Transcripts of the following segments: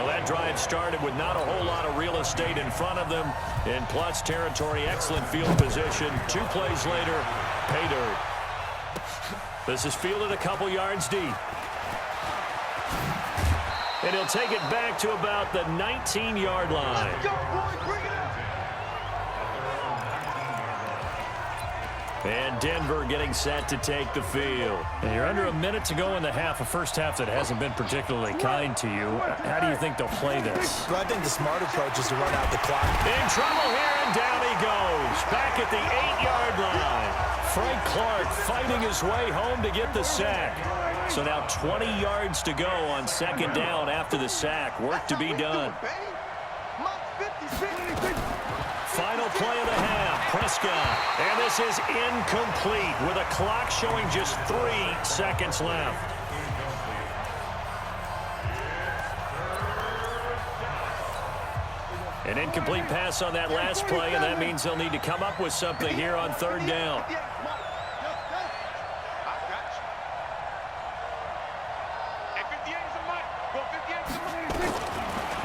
Well, that drive started with not a whole lot of real estate in front of them. In plus territory, excellent field position. 2 plays later, pay dirt. This is fielded a couple yards deep. And he'll take it back to about the 19-yard line. Let's go, boys. Bring it out. And Denver getting set to take the field. And you're under a minute to go in the half, a first half that hasn't been particularly kind to you. How do you think they'll play this? Well, I think the smart approach is to run out the clock. In trouble here, and down he goes. Back at the 8-yard line. Frank Clark fighting his way home to get the sack. So now 20 yards to go on second down after the sack. Work to be done. Final play of the half, Prescott. And this is incomplete with a clock showing just 3 seconds left. An incomplete pass on that last play, and that means they'll need to come up with something here on third down.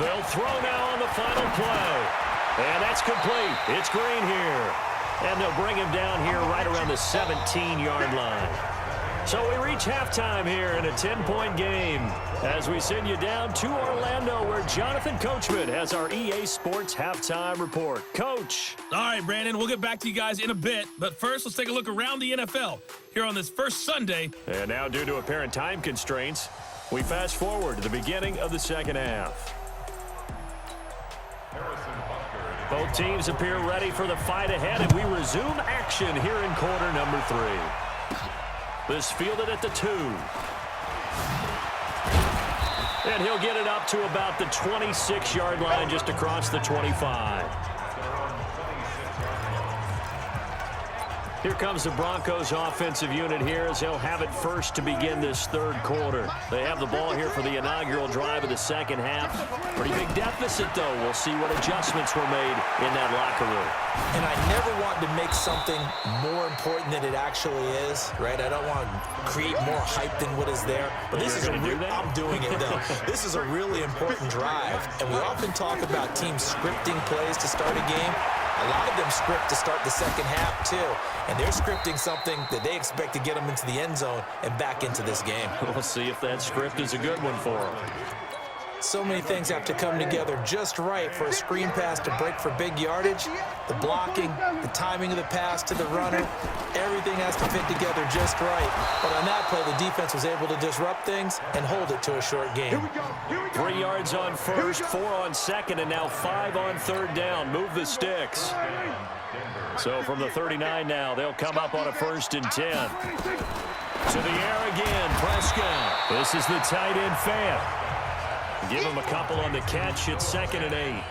They'll throw now on the final play. And that's complete. It's Green here. And they'll bring him down here right around the 17-yard line. So we reach halftime here in a 10-point game as we send you down to Orlando where Jonathan Coachman has our EA Sports halftime report. Coach. All right, Brandon, we'll get back to you guys in a bit. But first, let's take a look around the NFL here on this first Sunday. And now due to apparent time constraints, we fast forward to the beginning of the second half. Both teams appear ready for the fight ahead, and we resume action here in quarter number 3. This fielded at the 2. And he'll get it up to about the 26-yard line, just across the 25. Here comes the Broncos offensive unit here as they'll have it first to begin this third quarter. They have the ball here for the inaugural drive of the second half. Pretty big deficit, though. We'll see what adjustments were made in that locker room. And I never want to make something more important than it actually is, right? I don't want to create more hype than what is there. But this is I'm doing it, though. This is a really important drive. And we often talk about teams scripting plays to start a game. A lot of them script to start the second half, too. And they're scripting something that they expect to get them into the end zone and back into this game. We'll see if that script is a good one for them. So many things have to come together just right for a screen pass to break for big yardage. The blocking, the timing of the pass to the runner, everything has to fit together just right. But on that play, the defense was able to disrupt things and hold it to a short game. 3 yards on first, 4 on second, and now 5 on third down. Move the sticks. So from the 39 now, they'll come up on a 1st and 10. To the air again, Prescott. This is the tight end fan. Give him a couple on the catch. It's 2nd and 8.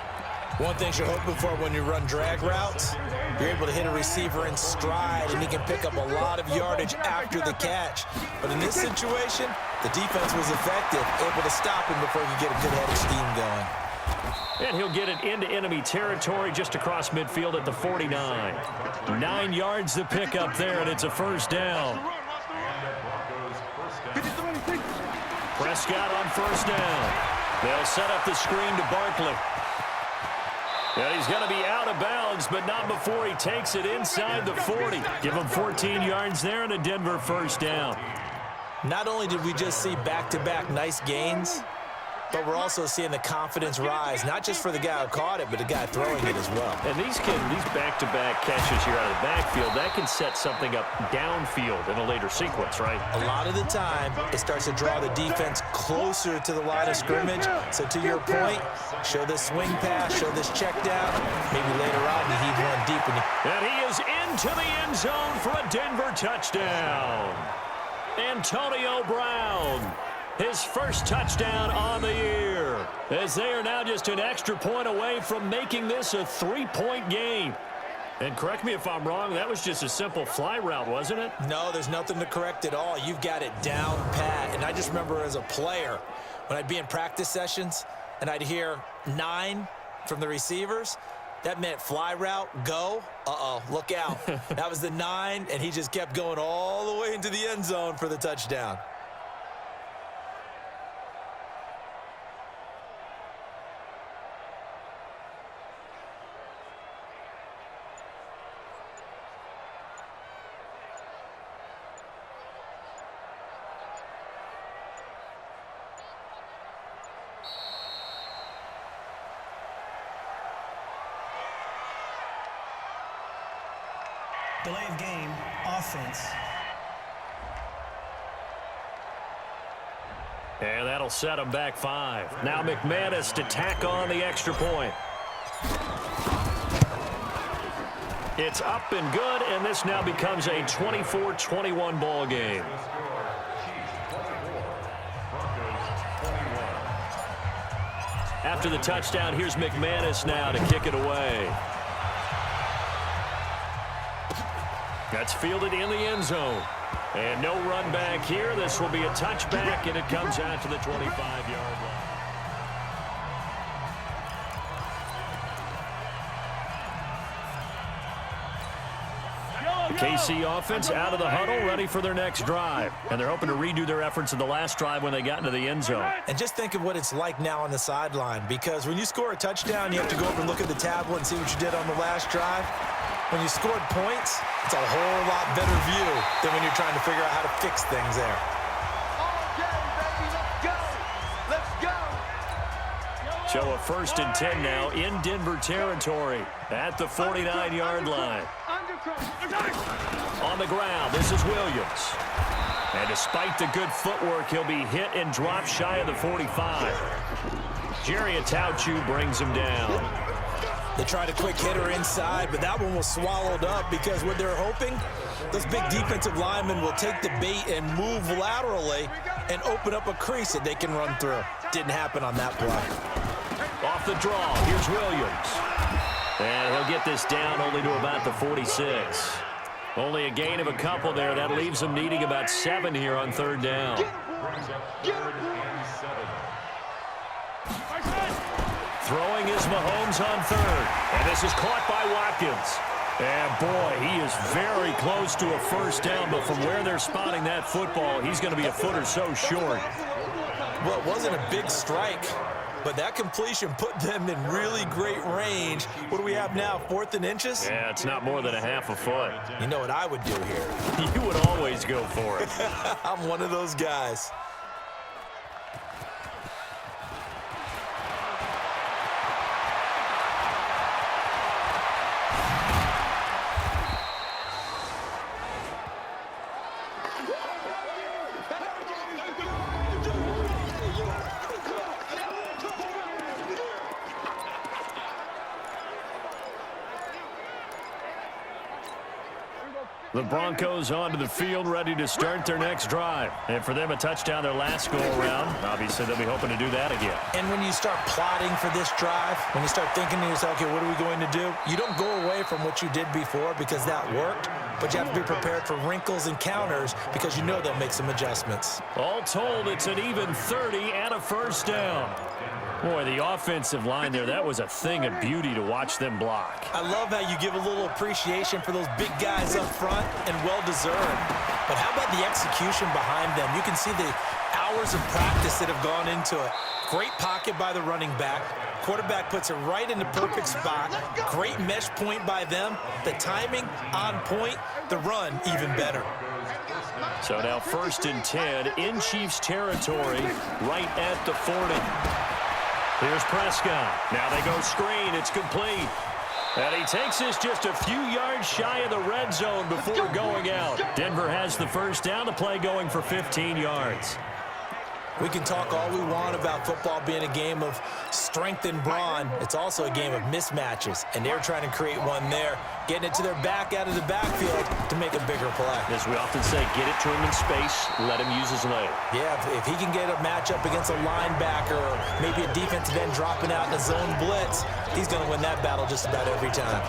One thing you're hoping for when you run drag routes, you're able to hit a receiver in stride, and he can pick up a lot of yardage after the catch. But in this situation, the defense was effective, able to stop him before he could get a good head of steam going. And he'll get it into enemy territory just across midfield at the 49. 9 yards to pick up there, and it's a 1st down. Prescott on 1st down. They'll set up the screen to Barkley. And he's going to be out of bounds, but not before he takes it inside the 40. Give him 14 yards there and a Denver 1st down. Not only did we just see back-to-back nice gains, but we're also seeing the confidence rise, not just for the guy who caught it, but the guy throwing it as well. And these back-to-back catches here out of the backfield, that can set something up downfield in a later sequence, right? A lot of the time, it starts to draw the defense closer to the line of scrimmage. So to your point, show this swing pass, show this check down. Maybe later on, you heave one deep. And he is into the end zone for a Denver touchdown. Antonio Brown. His first touchdown on the year, as they are now just an extra point away from making this a 3-point game. And correct me if I'm wrong, that was just a simple fly route, wasn't it? No, there's nothing to correct at all. You've got it down pat. And I just remember as a player, when I'd be in practice sessions and I'd hear 9 from the receivers, that meant fly route, go. Uh-oh, look out. That was the 9, and he just kept going all the way into the end zone for the touchdown. Delay of game, offense. And that'll set them back 5. Now McManus to tack on the extra point. It's up and good, and this now becomes a 24-21 ball game. After the touchdown, here's McManus now to kick it away. That's fielded in the end zone. And no run back here. This will be a touchback, and it comes out to the 25-yard line. The KC offense out of the huddle, ready for their next drive. And they're hoping to redo their efforts in the last drive when they got into the end zone. And just think of what it's like now on the sideline, because when you score a touchdown, you have to go over and look at the tablet and see what you did on the last drive. When you scored points, it's a whole lot better view than when you're trying to figure out how to fix things there. Okay, baby, let's go. Let's go. So a 1st and 10 now in Denver territory at the 49-yard line. On the ground, this is Williams. And despite the good footwork, he'll be hit and dropped shy of the 45. Jerry Atauchu brings him down. They tried a quick hitter inside, but that one was swallowed up because what they're hoping, those big defensive linemen will take the bait and move laterally and open up a crease that they can run through. Didn't happen on that play. Off the draw, here's Williams. And he'll get this down only to about the 46. Only a gain of a couple there. That leaves them needing about 7 here on 3rd down. Throwing is Mahomes on 3rd. And this is caught by Watkins. And, boy, he is very close to a 1st down. But from where they're spotting that football, he's going to be a foot or so short. Well, it wasn't a big strike, but that completion put them in really great range. What do we have now, 4th and inches? Yeah, it's not more than a half a foot. You know what I would do here? You would always go for it. I'm one of those guys. The Broncos onto the field, ready to start their next drive. And for them, a touchdown their last go-around. Obviously, they'll be hoping to do that again. And when you start plotting for this drive, when you start thinking to yourself, okay, what are we going to do? You don't go away from what you did before because that worked, but you have to be prepared for wrinkles and counters because you know they'll make some adjustments. All told, it's an even 30 and a 1st down. Boy, the offensive line there, that was a thing of beauty to watch them block. I love how you give a little appreciation for those big guys up front, and well-deserved. But how about the execution behind them? You can see the hours of practice that have gone into it. Great pocket by the running back. Quarterback puts it right in the perfect spot. Great mesh point by them. The timing on point. The run even better. So now 1st and 10 in Chiefs territory right at the 40. Here's Prescott. Now they go screen. It's complete. And he takes this just a few yards shy of the red zone before going out. Denver has the 1st down. The play going for 15 yards. We can talk all we want about football being a game of strength and brawn. It's also a game of mismatches, and they're trying to create one there, getting it to their back out of the backfield to make a bigger play. As we often say, get it to him in space, let him use his leg. Yeah, if he can get a matchup against a linebacker or maybe a defensive end dropping out in a zone blitz, he's going to win that battle just about every time.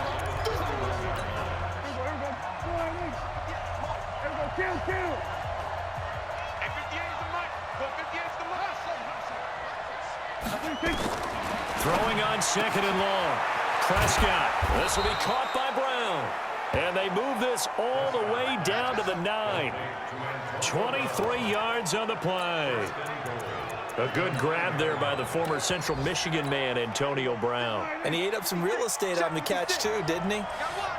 Throwing on 2nd and long. Prescott. This will be caught by Brown. And they move this all the way down to the 9. 23 yards on the play. A good grab there by the former Central Michigan man, Antonio Brown. And he ate up some real estate on the catch, too, didn't he?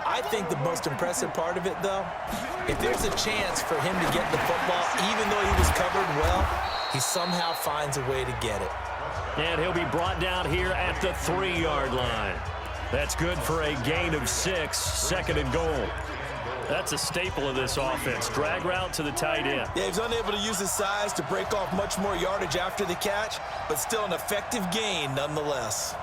I think the most impressive part of it, though, if there's a chance for him to get the football, even though he was covered well, he somehow finds a way to get it. And he'll be brought down here at the 3-yard line. That's good for a gain of 6, 2nd and goal. That's a staple of this offense. Drag route to the tight end. Yeah, he's unable to use his size to break off much more yardage after the catch, but still an effective gain nonetheless.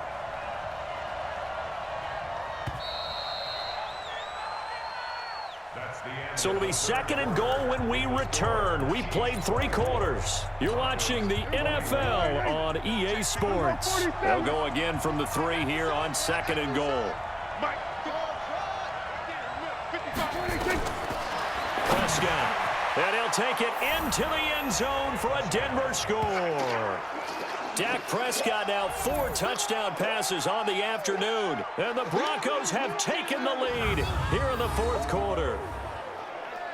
So it'll be 2nd and goal when we return. We played 3 quarters. You're watching the NFL on EA Sports. They'll go again from the 3 here on 2nd and goal. Prescott. And he'll take it into the end zone for a Denver score. Dak Prescott now 4 touchdown passes on the afternoon. And the Broncos have taken the lead here in the 4th quarter.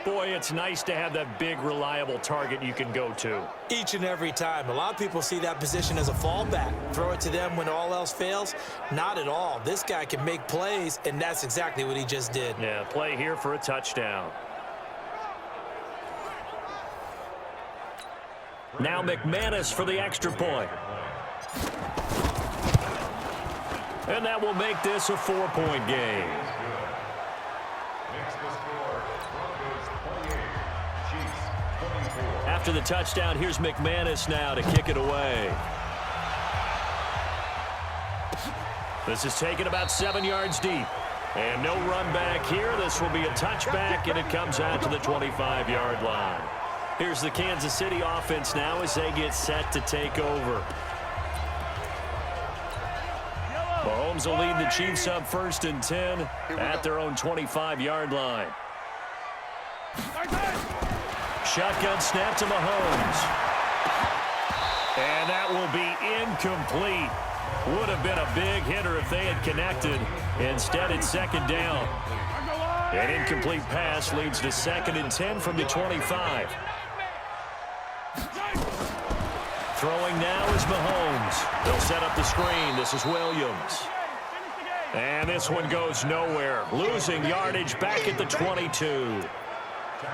Boy, it's nice to have that big, reliable target you can go to. Each and every time. A lot of people see that position as a fallback. Throw it to them when all else fails. Not at all. This guy can make plays, and that's exactly what he just did. Yeah, play here for a touchdown. Now McManus for the extra point. And that will make this a 4-point game. After the touchdown, here's McManus now to kick it away. This is taken about 7 yards deep. And no run back here. This will be a touchback, and it comes out to the 25-yard line. Here's the Kansas City offense now as they get set to take over. Mahomes will lead the Chiefs up 1st and 10 at their own 25-yard line. Shotgun snap to Mahomes. And that will be incomplete. Would have been a big hitter if they had connected. Instead, it's 2nd down. An incomplete pass leads to 2nd and 10 from the 25. Throwing now is Mahomes. They'll set up the screen. This is Williams. And this one goes nowhere. Losing yardage back at the 22.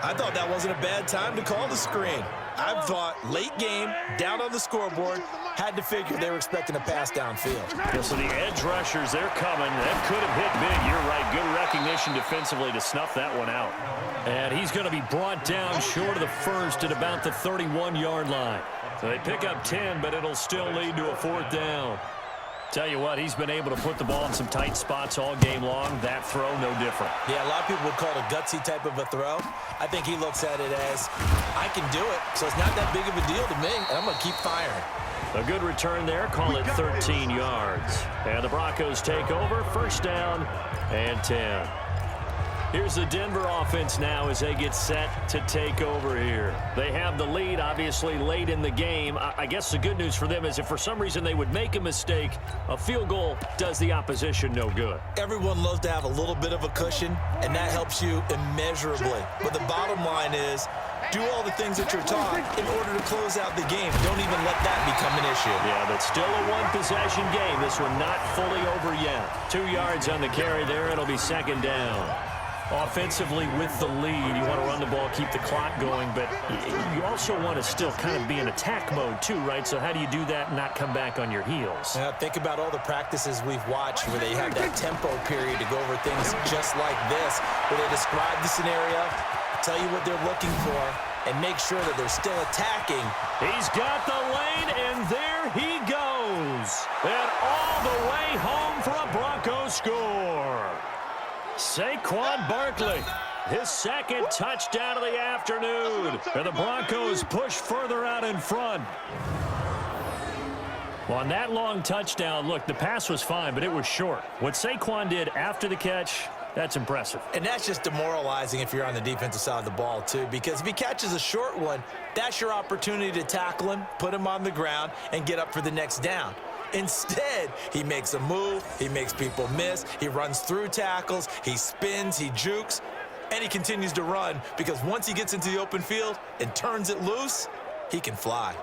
I thought that wasn't a bad time to call the screen. I thought late game, down on the scoreboard, had to figure they were expecting a pass downfield. Yeah, so the edge rushers, they're coming. That could have hit big. You're right. Good recognition defensively to snuff that one out. And he's going to be brought down short of the 1st at about the 31-yard line. So they pick up 10, but it'll still lead to a 4th down. Tell you what, he's been able to put the ball in some tight spots all game long. That throw, no different. Yeah, a lot of people would call it a gutsy type of a throw. I think he looks at it as, I can do it, so it's not that big of a deal to me, and I'm going to keep firing. A good return there. Call it 13 yards. And the Broncos take over. 1st down and 10. Here's the Denver offense now as they get set to take over here. They have the lead, obviously, late in the game. I guess the good news for them is if for some reason they would make a mistake, a field goal does the opposition no good. Everyone loves to have a little bit of a cushion, and that helps you immeasurably. But the bottom line is, do all the things that you're taught in order to close out the game. Don't even let that become an issue. Yeah, but still a one-possession game. This one not fully over yet. 2 yards on the carry there. It'll be 2nd down. Offensively with the lead, you want to run the ball, keep the clock going, but you also want to still kind of be in attack mode too, right? So how do you do that and not come back on your heels? Think about all the practices we've watched where they have that tempo period to go over things just like this, where they describe the scenario, tell you what they're looking for, and make sure that they're still attacking. He's got the lane, and there he goes. And all the way home for a Broncos score. Saquon Barkley, his 2nd touchdown of the afternoon. And the Broncos push further out in front. Well, on that long touchdown, look, the pass was fine, but it was short. What Saquon did after the catch, that's impressive. And that's just demoralizing if you're on the defensive side of the ball, too, because if he catches a short one, that's your opportunity to tackle him, put him on the ground, and get up for the next down. Instead, he makes a move, he makes people miss, he runs through tackles, he spins, he jukes, and he continues to run because once he gets into the open field and turns it loose, he can fly.